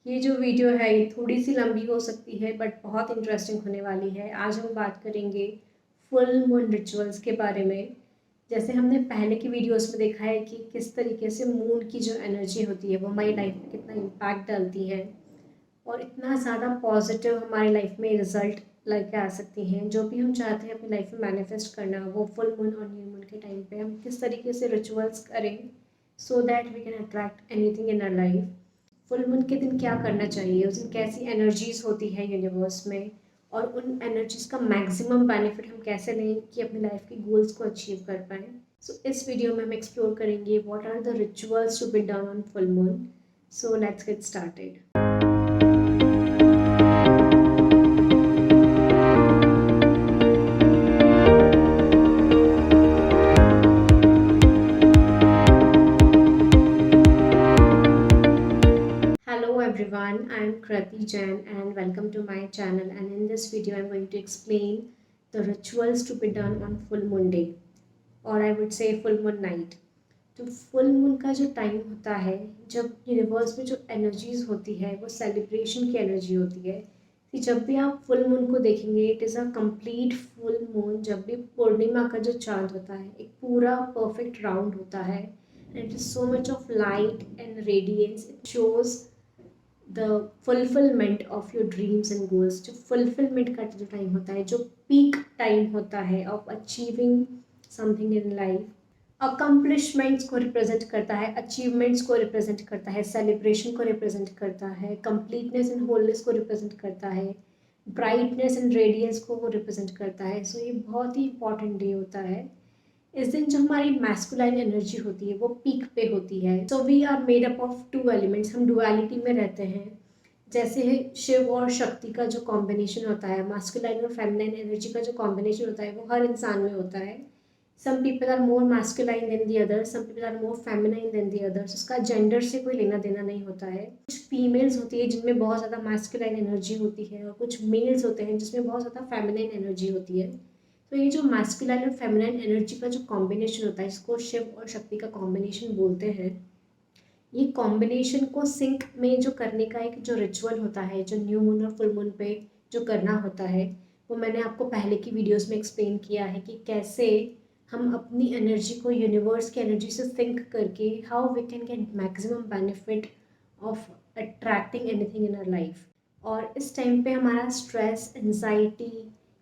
ये जो वीडियो है ये थोड़ी सी लंबी हो सकती है बट बहुत इंटरेस्टिंग होने वाली है। आज हम बात करेंगे फुल मून रिचुअल्स के बारे में। जैसे हमने पहले की वीडियोस में देखा है कि किस तरीके से मून की जो एनर्जी होती है वो हमारी लाइफ में कितना इम्पैक्ट डालती है और इतना ज़्यादा पॉजिटिव हमारी लाइफ में रिजल्ट लेके आ सकती हैं। जो भी हम चाहते हैं अपनी लाइफ में मैनिफेस्ट करना, वो फुल मून और न्यू मून के टाइम पे हम किस तरीके से रिचुअल्स करें so that we can attract anything in our life. Full moon के दिन क्या करना चाहिए, उस दिन कैसी एनर्जीज होती है यूनिवर्स में, और उन एनर्जीज का मैक्सिमम बेनिफिट हम कैसे लें कि अपनी लाइफ के गोल्स को अचीव कर पाएँ। सो इस वीडियो में हम एक्सप्लोर करेंगे what are the rituals to be done on full moon. So let's get started. Hello everyone, I am Krati Jain and welcome to my channel, and in this video I am going to explain the rituals to be done on full moon day, or I would say full moon night. तो full moon का जो time होता है, जब universe में जो energies होती है वो सेलिब्रेशन की एनर्जी होती है। कि जब भी आप फुल मून को देखेंगे, it is a complete full moon. जब भी पूर्णिमा का जो चांद होता है एक पूरा परफेक्ट राउंड होता है, and it is so much of light and radiance. It shows the fulfilment of your dreams and goals. जो फुलफिलमेंट का जो टाइम होता है, जो पीक टाइम होता है of achieving something in life, accomplishments को रिप्रेजेंट करता है, अचीवमेंट्स को रिप्रेजेंट करता है, सेलिब्रेशन को रिप्रेजेंट करता है, कंप्लीटनेस एंड होलनेस को रिप्रेजेंट करता है, ब्राइटनेस एंड रेडियंस को वो रिप्रेजेंट करता है। सो ये बहुत ही इंपॉर्टेंट डे होता है। इस दिन जो हमारी मैस्कुलाइन एनर्जी होती है वो पीक पे होती है। So we are made up of two elements, हम डुअलिटी में रहते हैं। जैसे शिव और शक्ति का जो कॉम्बिनेशन होता है, मैस्कुलाइन और फेमिनाइन एनर्जी का जो कॉम्बिनेशन होता है वो हर इंसान में होता है। Some people are more masculine than the others, some people are more feminine than the others. उसका जेंडर से कोई लेना देना नहीं होता है। कुछ फीमेल्स होती है जिनमें बहुत ज़्यादा मैस्कुलाइन एनर्जी होती है, और कुछ मेल्स होते हैं जिसमें बहुत ज़्यादा फेमिनाइन एनर्जी होती है। तो ये जो मैस्कुलाइन और फेमिनाइन एनर्जी का जो कॉम्बिनेशन होता है, इसको शिव और शक्ति का कॉम्बिनेशन बोलते हैं। ये कॉम्बिनेशन को सिंक में जो करने का एक जो रिचुअल होता है, जो न्यू मून और फुल मून पे जो करना होता है, वो मैंने आपको पहले की वीडियोस में एक्सप्लेन किया है कि कैसे हम अपनी एनर्जी को यूनिवर्स की एनर्जी से सिंक करके how we can get maximum benefit of attracting anything in our life. और इस टाइम पे हमारा स्ट्रेस, एंजाइटी,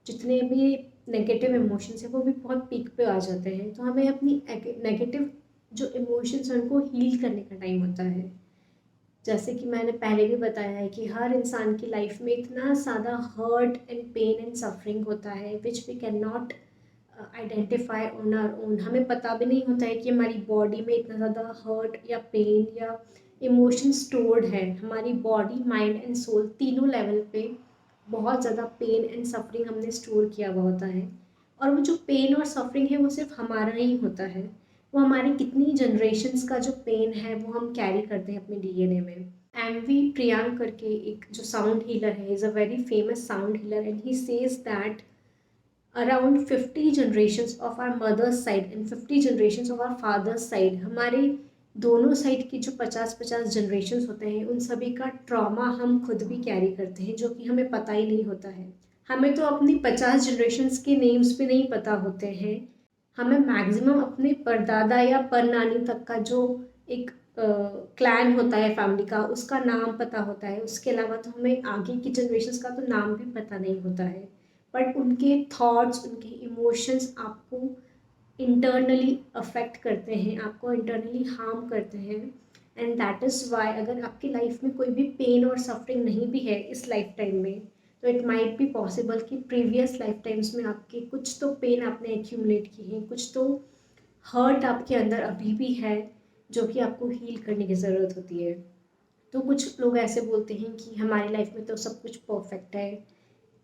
जितने भी नेगेटिव इमोशंस हैं वो भी बहुत पीक पे आ जाते हैं। तो हमें अपनी नेगेटिव जो इमोशंस हैं उनको हील करने का टाइम होता है। जैसे कि मैंने पहले भी बताया है कि हर इंसान की लाइफ में इतना ज़्यादा hurt and pain and suffering होता है which we can not identify on our own. हमें पता भी नहीं होता है कि हमारी बॉडी में इतना ज़्यादा हर्ट या पेन या इमोशन स्टोर्ड है। हमारी बॉडी, माइंड एंड सोल तीनों लेवल पे बहुत ज़्यादा पेन एंड सफरिंग हमने स्टोर किया हुआ होता है। और वो जो पेन और सफरिंग है वो सिर्फ हमारा ही होता है, वो हमारी कितनी जनरेशन्स का जो पेन है वो हम कैरी करते हैं अपने डीएनए में। एमवी प्रियांक करके एक जो साउंड हीलर है, is a very famous sound healer, and he says that around 50 generations of our mother's side and 50 generations of our father's side, हमारे दोनों साइड की जो 50-50 जनरेशन्स होते हैं उन सभी का ट्रॉमा हम खुद भी कैरी करते हैं, जो कि हमें पता ही नहीं होता है। हमें तो अपनी 50 जनरेशन्स के नेम्स भी नहीं पता होते हैं। हमें मैक्सिमम अपने परदादा या परनानी तक का जो एक क्लैन होता है फैमिली का, उसका नाम पता होता है। उसके अलावा तो हमें आगे की जनरेशन्स का तो नाम भी पता नहीं होता है। बट उनके थॉट्स, उनके इमोशंस आपको इंटरनली अफेक्ट करते हैं, आपको इंटरनली हार्म करते हैं। एंड दैट इज़ वाई अगर आपकी लाइफ में कोई भी पेन और सफरिंग नहीं भी है इस लाइफ टाइम में, तो इट माइट बी पॉसिबल कि प्रीवियस लाइफ टाइम्स में आपके कुछ तो पेन आपने एक्यूमुलेट की हैं, कुछ तो हर्ट आपके अंदर अभी भी है जो कि आपको हील करने की ज़रूरत होती है। तो कुछ लोग ऐसे बोलते हैं कि हमारी लाइफ में तो सब कुछ परफेक्ट है,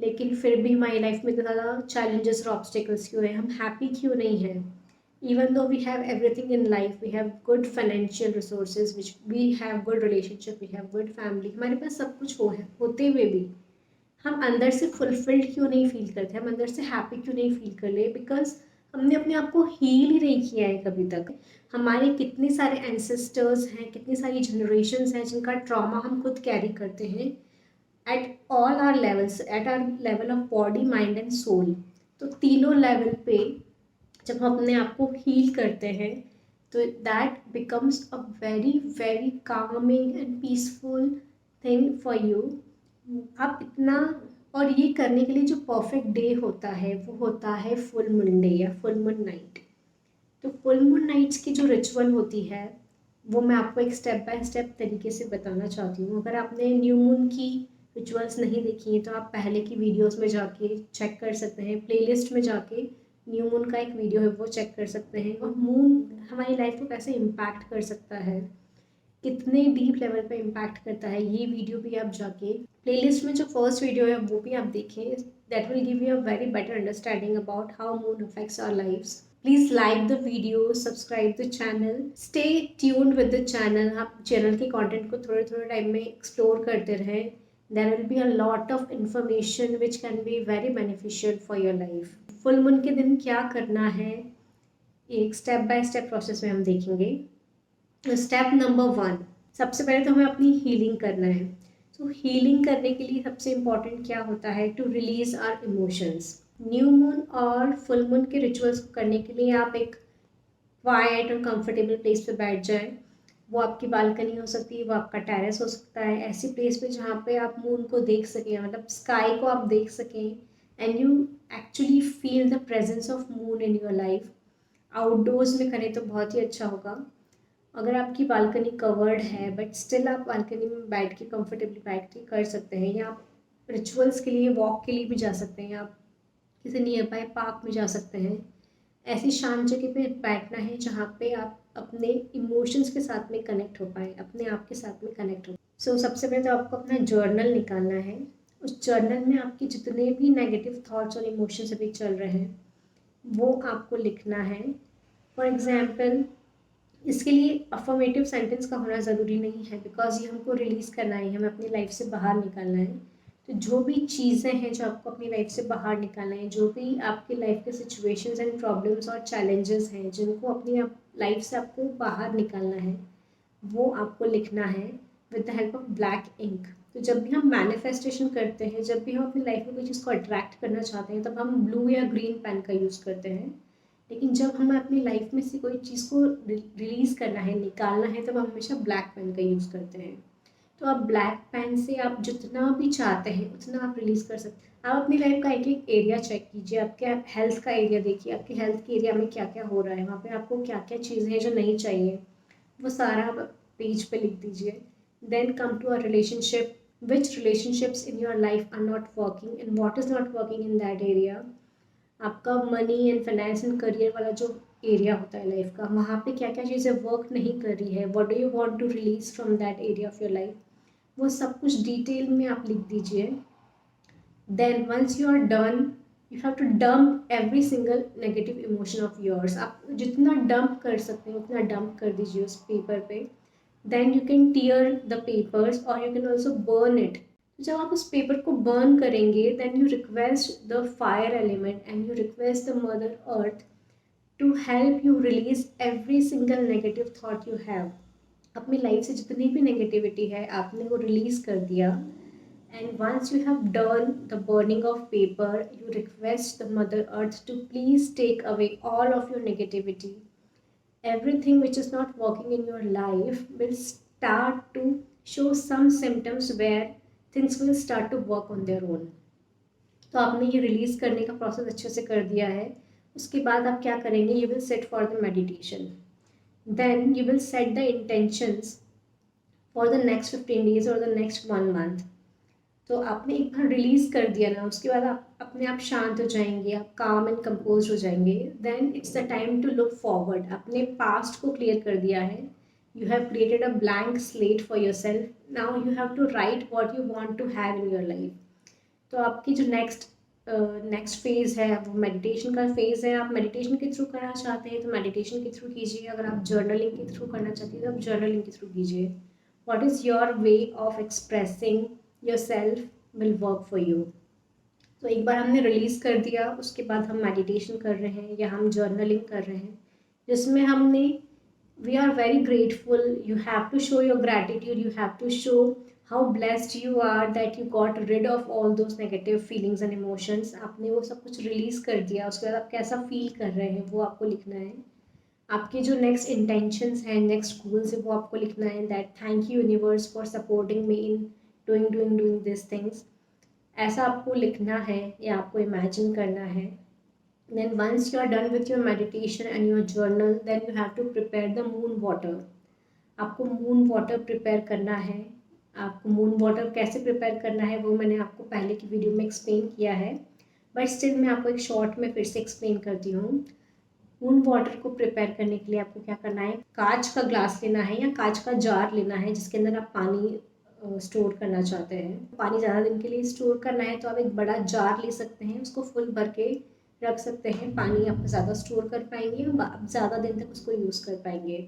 लेकिन फिर भी हमारी लाइफ में इतना ज़्यादा चैलेंजेस और ऑब्स्टिकल्स क्यों हैं, हम हैप्पी क्यों नहीं हैं। Even though we have everything in life, we have good financial resources, which we have good relationship, we have good family, हमारे पास सब कुछ हो है, होते हुए भी हम अंदर से फुलफिल्ड क्यों नहीं फील करते, हम अंदर से हैप्पी क्यों नहीं फील कर ले। बिकॉज हमने अपने आप को हील ही नहीं किया है कभी तक। हमारे कितने सारे एंसेस्टर्स हैं, कितनी सारी जनरेशन्स हैं जिनका ट्रॉमा हम खुद कैरी करते हैं at all our levels, at our level of body, mind and soul. तो तीनों लेवल पे जब हम अपने आप को हील करते हैं तो that becomes a very very Kameng and peaceful thing for you. आप इतना, और ये करने के लिए जो परफेक्ट डे होता है वो होता है फुल मून डे या फुल मून नाइट। तो फुल मून नाइट्स की जो रिचुअल होती है वो मैं आपको एक स्टेप बाय स्टेप तरीके से बताना चाहती हूँ। अगर आपने न्यू मून की रिचुअल्स नहीं देखी हैं तो आप पहले की वीडियोस में जाके चेक कर सकते हैं, प्लेलिस्ट में जाके न्यू मून का एक वीडियो है वो चेक कर सकते हैं। और मून हमारी लाइफ को कैसे इम्पैक्ट कर सकता है, कितने डीप लेवल पे इम्पैक्ट करता है, ये वीडियो भी आप जाके प्लेलिस्ट में जो फर्स्ट वीडियो है वो भी आप देखें। That will give you a very better understanding about how moon affects our lives. Please like the video, subscribe the channel, stay tuned with the channel. आप चैनल के कंटेंट को थोड़े थोड़े टाइम में एक्सप्लोर करते रहें। There will be a lot of information which can be very beneficial for your life. Full moon के दिन क्या करना है एक स्टेप बाय स्टेप प्रोसेस में हम देखेंगे। स्टेप नंबर 1, सबसे पहले तो हमें अपनी हीलिंग करना है। तो हीलिंग करने के लिए सबसे इम्पॉर्टेंट क्या होता है, to release our emotions. New moon और फुल मून के रिचुअल्स को करने के लिए आप एक क्वाइट और कंफर्टेबल प्लेस पे बैठ जाएं। वो आपकी बालकनी हो सकती है, वो आपका टेरेस हो सकता है, ऐसी प्लेस पे जहाँ पे आप मून को देख सकें, मतलब स्काई को आप देख सकें and you actually feel the presence of moon in your life. Outdoors में करें तो बहुत ही अच्छा होगा। अगर आपकी बालकनी कवर्ड है बट स्टिल आप बालकनी में बैठ के कंफर्टेबली बैठ के कर सकते हैं, या आप रिचुअल्स के लिए वॉक के लिए भी जा सकते हैं, या आप किसी नियर बाय पार्क में जा सकते हैं। ऐसी शांत जगह पे बैठना है जहाँ पे आप अपने इमोशंस के साथ में कनेक्ट हो पाए, अपने आप के साथ में कनेक्ट हो। सो सबसे पहले तो आपको अपना जर्नल निकालना है। उस जर्नल में आपके जितने भी नेगेटिव थॉट्स और इमोशंस अभी चल रहे हैं वो आपको लिखना है। फॉर एग्जाम्पल, इसके लिए अफर्मेटिव सेंटेंस का होना ज़रूरी नहीं है, बिकॉज ये हमको रिलीज़ करना है, हमें अपनी लाइफ से बाहर निकालना है। तो जो भी चीज़ें हैं जो आपको अपनी लाइफ से बाहर निकालना है, जो भी आपकी लाइफ के सिचुएशंस एंड प्रॉब्लम्स और चैलेंजेस हैं जिनको अपनी लाइफ से आपको बाहर निकालना है, वो आपको लिखना है with the help of black ink. तो जब भी हम मैनिफेस्टेशन करते हैं, जब भी हम अपनी लाइफ में कोई चीज़ को अट्रैक्ट करना चाहते हैं, तब हम ब्लू या ग्रीन पेन का यूज़ करते हैं। लेकिन जब हमें अपनी लाइफ में से कोई चीज़ को रिलीज़ करना है, निकालना है, तब हम हमेशा ब्लैक पेन का यूज़ करते हैं। तो आप ब्लैक पेन से आप जितना भी चाहते हैं उतना आप रिलीज़ कर सकते हैं। आप अपनी लाइफ का एक एक एरिया चेक कीजिए, आपके हेल्थ का एरिया देखिए, आपके हेल्थ के एरिया में क्या क्या हो रहा है, वहाँ पे आपको क्या क्या चीज़ें हैं जो नहीं चाहिए, वो सारा आप पेज पे लिख दीजिए। Then come to a relationship, which relationships in your life are not working and what is not working in that area. आपका money and finance and career वाला जो एरिया होता है लाइफ का, वहाँ पे क्या क्या चीज़ें वर्क नहीं कर रही है, what do you want to release from that area of your life, वो सब कुछ डिटेल में आप लिख दीजिए। Then once you are done, you have to dump every single negative emotion of yours. आप जितना डंप कर सकते हैं उतना डंप कर दीजिए उस पेपर पे। Then you can tear the papers और you can also burn it. जब आप उस पेपर को बर्न करेंगे, then you request the fire element and you request the mother earth to help you release every single negative thought you have. अपनी life से जितनी भी नेगेटिविटी है आपने वो रिलीज कर दिया। And once you have done the burning of paper, you request the mother earth to please take away all of your negativity. Everything which is not working in your life will start to show some symptoms where things will start to work on their own. तो आपने ये release करने का process अच्छे से कर दिया है। उसके बाद आप क्या करेंगे, you will set for the meditation. Then you will set the intentions for the next 15 days और द नेक्स्ट 1 मंथ। तो आपने एक बार रिलीज कर दिया ना, उसके बाद आप अपने आप शांत हो जाएंगे, आप काम एंड कंपोज हो जाएंगे। Then it's the time to look forward. अपने पास्ट को क्लियर कर दिया है, you have created a blank slate for yourself. Now you have to write what you want to have in your life. तो आपकी जो next phase है वो मेडिटेशन का फेज़ है। आप मेडिटेशन के थ्रू करना चाहते हैं तो मेडिटेशन के थ्रू कीजिए, अगर आप जर्नलिंग के थ्रू करना चाहते हैं तो आप जर्नलिंग के थ्रू कीजिए। What is your way of expressing yourself will work for you. तो एक बार हमने रिलीज़ कर दिया, उसके बाद हम मेडिटेशन कर रहे हैं या हम जर्नलिंग कर रहे हैं, जिसमें हमने we are very grateful. You have to show your gratitude. You have to show how blessed you are that you got rid of all those negative feelings and emotions. आपने वो सब कुछ रिलीज़ कर दिया, उसके बाद आप कैसा फील कर रहे हैं वो आपको लिखना है। आपके जो नेक्स्ट इंटेंशंस हैं, नेक्स्ट गोल्स है, वो आपको लिखना है। That thank you universe for supporting me in doing this things. ऐसा आपको लिखना है या आपको इमेजिन करना है। Then once you are done with your meditation and your journal, then you have to prepare the moon water. आपको moon water prepare करना है। आपको मून वाटर कैसे प्रिपेयर करना है वो मैंने आपको पहले की वीडियो में एक्सप्लेन किया है, बट स्टिल मैं आपको एक शॉर्ट में फिर से एक्सप्लेन करती हूँ। मून वाटर को प्रिपेयर करने के लिए आपको क्या करना है, कांच का ग्लास लेना है या कांच का जार लेना है जिसके अंदर आप पानी स्टोर करना चाहते हैं। पानी ज़्यादा दिन के लिए स्टोर करना है तो आप एक बड़ा जार ले सकते हैं, उसको फुल भर के रख सकते हैं। पानी आप ज़्यादा स्टोर कर पाएंगे, आप ज़्यादा दिन तक उसको यूज़ कर पाएंगे।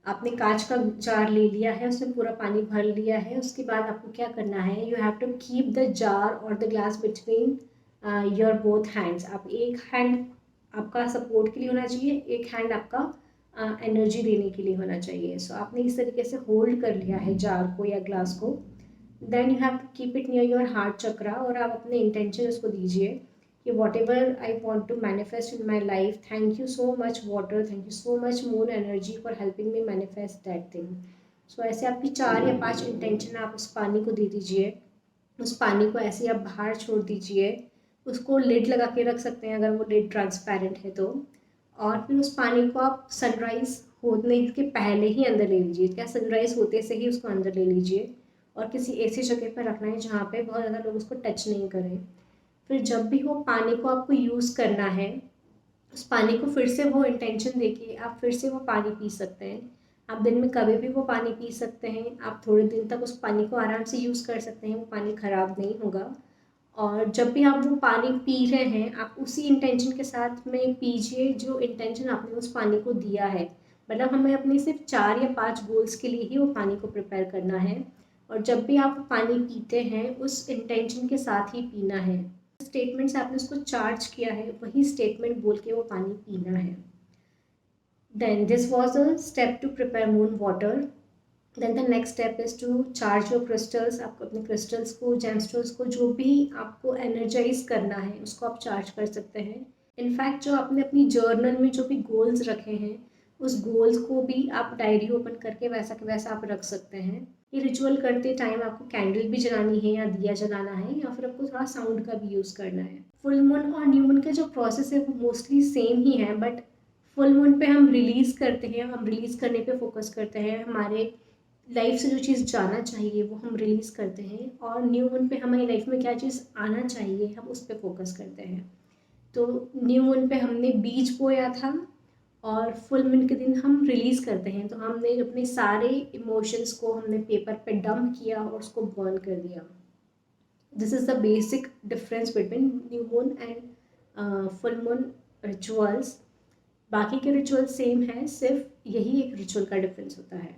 आपने कांच का जार ले लिया है, उसमें पूरा पानी भर लिया है, उसके बाद आपको क्या करना है, you have to keep the jar और the glass between your both hands. आप एक हैंड आपका सपोर्ट के लिए होना चाहिए, एक हैंड आपका एनर्जी देने के लिए होना चाहिए। सो आपने इस तरीके से होल्ड कर लिया है जार को या ग्लास को। Then you have to keep it near your heart chakra और आप अपने इंटेंशन उसको दीजिए कि whatever I want to manifest in my life, thank you so much water, thank you so much moon energy for helping me manifest that thing. So ऐसे आपकी 4 या 5 intention आप उस पानी को दे दीजिए। उस पानी को ऐसे आप बाहर छोड़ दीजिए, उसको लिड लगा के रख सकते हैं अगर वो लिड ट्रांसपेरेंट है तो। और फिर उस पानी को आप सनराइज़ होने के पहले ही अंदर ले लीजिए, क्या सनराइज़ होते से ही उसको अंदर ले लीजिए और किसी ऐसी जगह पर रखना है जहाँ पे बहुत ज़्यादा लोग उसको टच नहीं करें। फिर जब भी वो पानी को आपको यूज़ करना है, उस पानी को फिर से वो इंटेंशन देके आप फिर से वो पानी पी सकते हैं। आप दिन में कभी भी वो पानी पी सकते हैं, आप थोड़े दिन तक उस पानी को आराम से यूज़ कर सकते हैं, वो पानी ख़राब नहीं होगा। और जब भी आप वो पानी पी रहे हैं, आप उसी इंटेंशन के साथ में पीजिए जो इंटेंशन आपने उस पानी को दिया है। मतलब हमें अपने सिर्फ 4 या 5 गोल्स के लिए ही वो पानी को प्रिपेयर करना है। और जब भी आप पानी पीते हैं उस इंटेंशन के साथ ही पीना है। स्टेटमेंट से आपने उसको चार्ज किया है, वही स्टेटमेंट बोल के वो पानी पीना है। Then this was a step to prepare moon water. Then the next step is to charge your crystals. आपको अपने क्रिस्टल्स को, जेमस्टोन्स को, जो भी आपको एनर्जाइज करना है उसको आप चार्ज कर सकते हैं। इनफैक्ट जो आपने अपनी जर्नल में जो भी गोल्स रखे हैं उस गोल्स को भी आप डायरी ओपन करके वैसा के वैसा आप रख सकते हैं। ये रिचुअल करते टाइम आपको कैंडल भी जलानी है या दिया जलाना है या फिर आपको थोड़ा साउंड का भी यूज़ करना है। फुल मून और न्यू मून का जो प्रोसेस है वो मोस्टली सेम ही है, बट फुल मून पे हम रिलीज़ करते हैं, हम रिलीज़ करने पे फोकस करते हैं। हमारे लाइफ से जो चीज़ जाना चाहिए वो हम रिलीज़ करते हैं, और न्यू मून पे हमारी लाइफ में क्या चीज़ आना चाहिए हम उस पर फोकस करते हैं। तो न्यू मून पे हमने बीज बोया था और फुल मून के दिन हम रिलीज़ करते हैं, तो हमने अपने सारे इमोशंस को हमने पेपर पे डंप किया और उसको बर्न कर दिया। This is the basic difference between new moon and full moon rituals. बाकी के रिचुअल सेम है, सिर्फ यही एक रिचुअल का डिफरेंस होता है।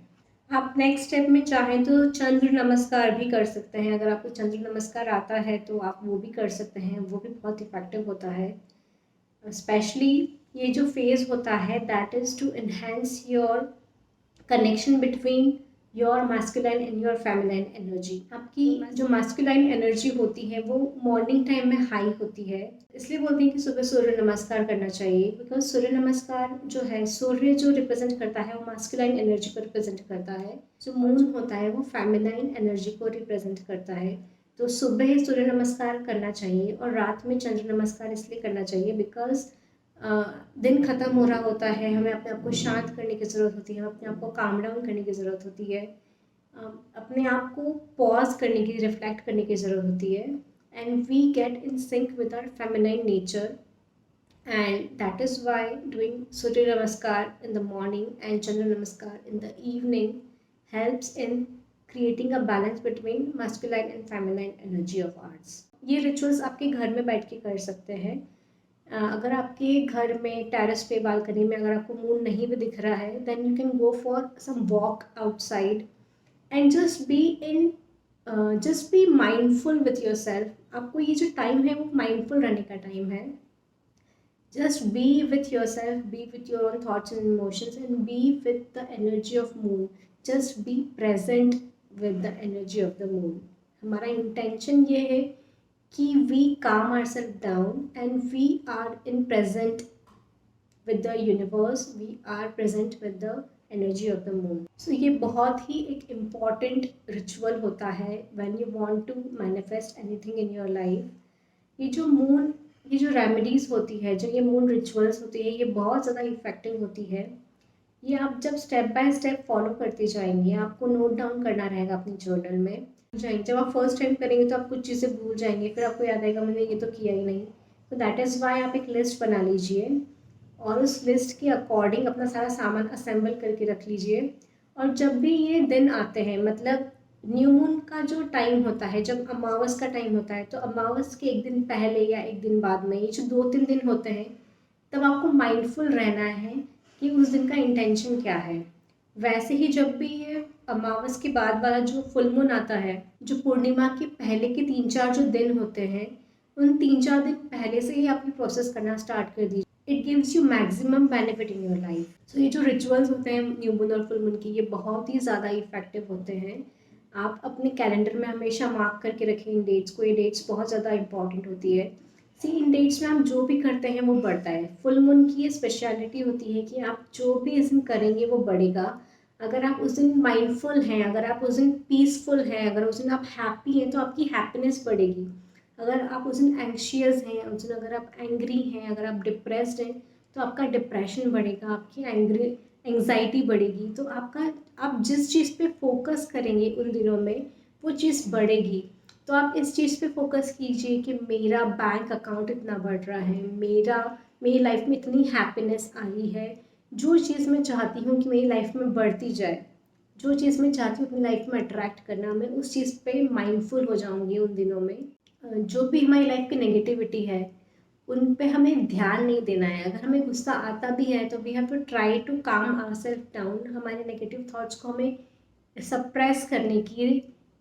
आप नेक्स्ट स्टेप में चाहें तो चंद्र नमस्कार भी कर सकते हैं। अगर आपको चंद्र नमस्कार आता है तो आप वो भी कर सकते हैं, वो भी बहुत इफ़ेक्टिव होता है। स्पेशली ये जो फेज़ होता है that is to enhance your connection between your masculine and your feminine energy. आपकी जो मास्कुलाइन एनर्जी होती है वो मॉर्निंग टाइम में हाई होती है, इसलिए बोलते हैं कि सुबह सूर्य नमस्कार करना चाहिए। बिकॉज सूर्य नमस्कार जो है, सूर्य जो रिप्रेजेंट करता है वो मास्कुलाइन एनर्जी को रिप्रेजेंट करता है, जो मून होता है वो फेमिनाइन एनर्जी को रिप्रेजेंट करता है। तो सुबह सूर्य नमस्कार करना चाहिए और रात में चंद्र नमस्कार इसलिए करना चाहिए बिकॉज दिन ख़त्म हो रहा होता है, हमें अपने आप को शांत करने की ज़रूरत होती है, हमें अपने आप को काम डाउन करने की ज़रूरत होती है, अपने आप को पॉज करने की, रिफ्लेक्ट करने की ज़रूरत होती है। And we get in sync with our feminine nature, and that is why doing Surya Namaskar in the morning and Chandra Namaskar in the evening helps in creating a balance between masculine and feminine energy of arts. ये rituals आपके घर में बैठ के कर सकते हैं। अगर आपके घर में टेरेस पे, बालकनी में अगर आपको मून नहीं भी दिख रहा है, then you can go for some walk outside and just be in just be mindful with yourself. आपको ये जो टाइम है वो माइंडफुल रहने का टाइम है। Just be with yourself, be with your own thoughts and emotions and be with the energy of moon. Just be present with the energy of the moon. हमारा intention ये है कि we calm our self down and we are in present with the universe, we are present with the energy of the moon. So ये बहुत ही एक important ritual होता है when you want to manifest anything in your life. ये जो moon, ये जो remedies होती है, जो ये मून रिचुअल्स होती है, ये बहुत ज़्यादा इफेक्टिव होती है। ये आप जब स्टेप बाय स्टेप फॉलो करते जाएंगे, आपको नोट डाउन करना रहेगा अपनी जर्नल में जाएंगे। जब आप फर्स्ट टाइम करेंगे तो आप कुछ चीज़ें भूल जाएंगे, फिर आपको याद आएगा मैंने ये तो किया ही नहीं। तो दैट इज़ वाई आप एक लिस्ट बना लीजिए और उस लिस्ट के अकॉर्डिंग अपना सारा सामान असेंबल करके रख लीजिए। और जब भी ये दिन आते हैं, मतलब न्यू मून का जो टाइम होता है, जब अमावस का टाइम होता है, तो अमावस के एक दिन पहले या एक दिन बाद में, ये जो 2-3 दिन होते हैं, तब आपको माइंडफुल रहना है कि उस दिन का इंटेंशन क्या है। वैसे ही जब भी ये अमावस के बाद वाला जो फुल मून आता है, जो पूर्णिमा के पहले के 3-4 जो दिन होते हैं, उन 3-4 दिन पहले से ही आप ये प्रोसेस करना स्टार्ट कर दीजिए। It gives you maximum benefit in your life. So ये जो रिचुअल्स होते हैं न्यू मून और फुल मून की, ये बहुत ही ज़्यादा इफेक्टिव होते हैं। आप अपने कैलेंडर में हमेशा मार्क करके रखें इन डेट्स को। ये डेट्स बहुत ज़्यादा इंपॉर्टेंट होती है। सी इन डेट्स में हम जो भी करते हैं वो बढ़ता है। फुल मून की ये स्पेशलिटी होती है कि आप जो भी इस दिन करेंगे वो बढ़ेगा। अगर आप उस दिन माइंडफुल हैं, अगर आप उस दिन पीसफुल हैं, अगर उस दिन आप हैप्पी हैं, तो आपकी हैप्पीनेस बढ़ेगी। अगर आप उस दिन एंग्शियस हैं, उस दिन अगर आप एंग्री हैं, अगर आप डिप्रेस्ड हैं, तो आपका डिप्रेशन बढ़ेगा, आपकी एंग्जाइटी बढ़ेगी। तो आपका, आप जिस चीज़ पे फोकस करेंगे उन दिनों में, वो चीज़ बढ़ेगी। तो आप इस चीज़ पे फोकस कीजिए कि मेरा बैंक अकाउंट इतना बढ़ रहा है, मेरी लाइफ में इतनी हैप्पीनेस आई है। जो चीज़ मैं चाहती हूँ कि मेरी लाइफ में बढ़ती जाए, जो चीज़ मैं चाहती हूँ अपनी लाइफ में अट्रैक्ट करना, मैं उस चीज़ पे माइंडफुल हो जाऊँगी उन दिनों में। जो भी हमारी लाइफ की नेगेटिविटी है, उन पे हमें ध्यान नहीं देना है। अगर हमें गुस्सा आता भी है तो we have to try to calm ourself down. हमारे नेगेटिव थॉट्स को हमें सप्रेस करने की,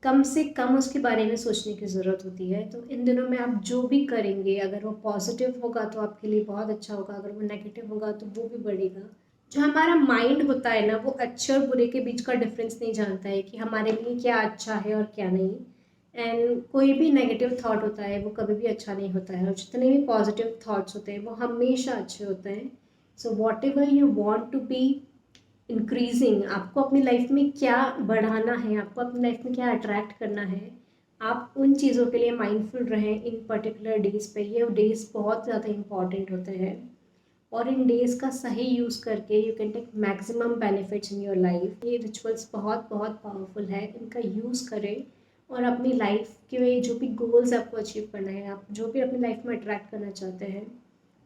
कम से कम उसके बारे में सोचने की ज़रूरत होती है। तो इन दिनों में आप जो भी करेंगे, अगर वो पॉजिटिव होगा तो आपके लिए बहुत अच्छा होगा, अगर वो नेगेटिव होगा तो वो भी बढ़ेगा। जो हमारा माइंड होता है ना, वो अच्छे और बुरे के बीच का डिफरेंस नहीं जानता है कि हमारे लिए क्या अच्छा है और क्या नहीं। एंड कोई भी नेगेटिव थॉट होता है वो कभी भी अच्छा नहीं होता है, और जितने भी पॉजिटिव थॉट्स होते हैं वो हमेशा अच्छे होते हैं। So whatever you want to be increasing, आपको अपनी लाइफ में क्या बढ़ाना है, आपको अपनी लाइफ में क्या अट्रैक्ट करना है, आप उन चीज़ों के लिए माइंडफुल रहें इन पर्टिकुलर डेज पे। ये डेज बहुत ज़्यादा इंपॉर्टेंट होते हैं और इन डेज का सही यूज़ करके you can take maximum benefits in your life. ये रिचुअल्स बहुत बहुत पावरफुल है, इनका यूज़ करें और अपनी लाइफ के जो भी गोल्स आपको अचीव करना है, आप जो भी अपनी लाइफ में अट्रैक्ट करना चाहते हैं,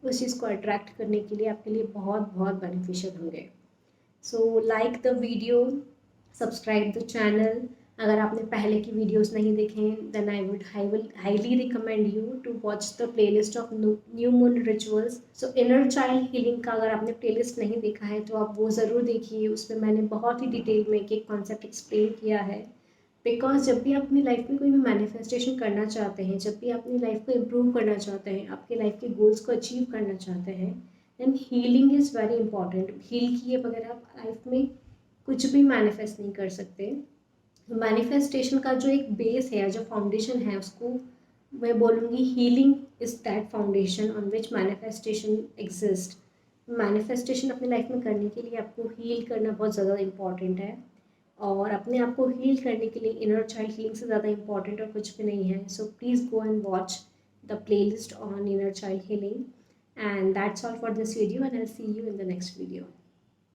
उस चीज़ को अट्रैक्ट करने के लिए आपके लिए बहुत बहुत बेनिफिशियल होंगे। So like the video, subscribe the channel. अगर आपने पहले की वीडियोस नहीं देखे हैं, then I will highly recommend you to watch the playlist of new moon rituals. So inner child healing का अगर आपने प्लेलिस्ट नहीं देखा है तो आप वो ज़रूर देखिए। उसमें मैंने बहुत ही डिटेल में एक एक कॉन्सेप्ट एक्सप्लेन किया है। बिकॉज जब भी आप अपनी लाइफ में कोई भी मैनिफेस्टेशन करना चाहते हैं, जब भी आप अपनी लाइफ को इम्प्रूव करना चाहते हैं, आपके लाइफ के गोल्स को अचीव करना चाहते हैं, then healing is very important. Heal किए बगैर आप लाइफ में कुछ भी मैनिफेस्ट नहीं कर सकते। मैनिफेस्टेशन का जो एक बेस है, जो फाउंडेशन है, उसको मैं बोलूँगी healing is that foundation on which manifestation exist. Manifestation अपनी लाइफ में करने के लिए आपको हील करना बहुत ज़्यादा इंपॉर्टेंट है, और अपने आप को हील करने के लिए इनर चाइल्ड हीलिंग से ज़्यादा इंपॉर्टेंट और कुछ भी नहीं है। So please go and watch the playlist on inner child healing, and that's all for this video, and I'll see you in the next video.